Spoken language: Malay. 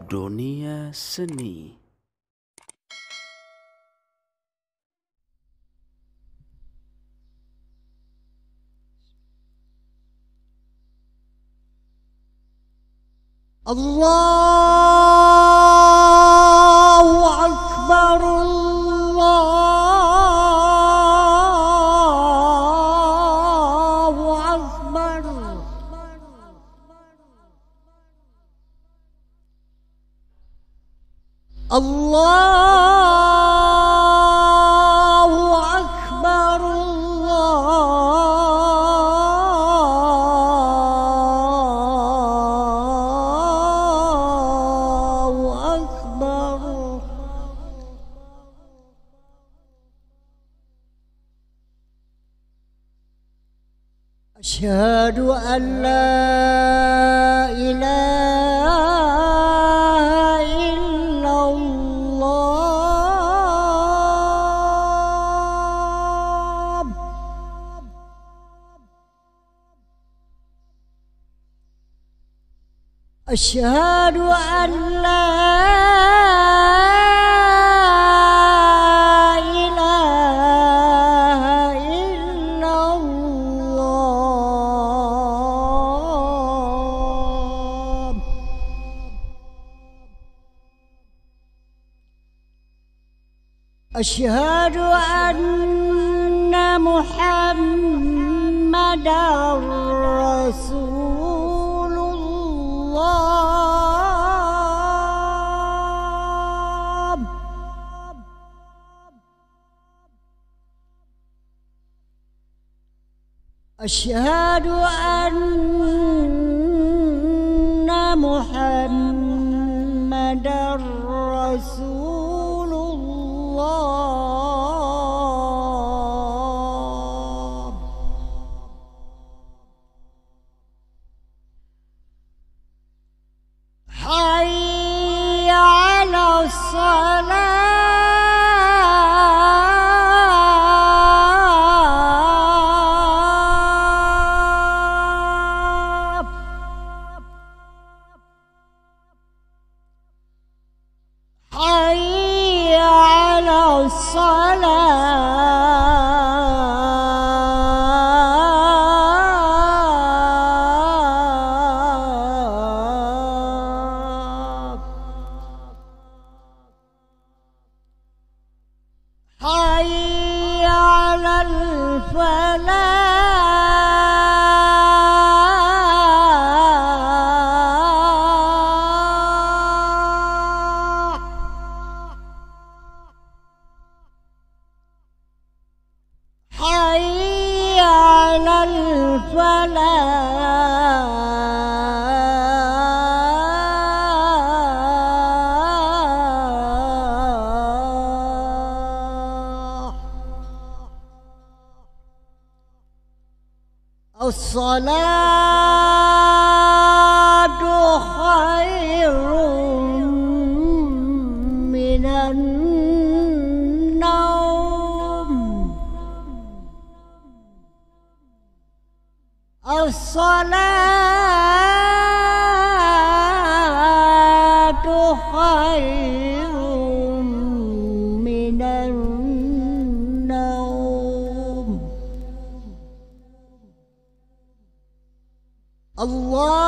Dunia Seni. Allahu Akbar, Allahu Akbar. Allahu Akbar, Allahu Akbar. Asyhadu an la ilaha illallah. Asyhadu an la ilaha illallah. Asyhadu anna Muhammadar Rasulullah. Asyhadu anna Muhammadar Rasulullah. Hayya 'alas salah. Hayya 'alas salah. Hayya 'alal falah. Hayya 'alal falah. As-salatu khairun minan naum. As-salatu khairun minan naum. Allah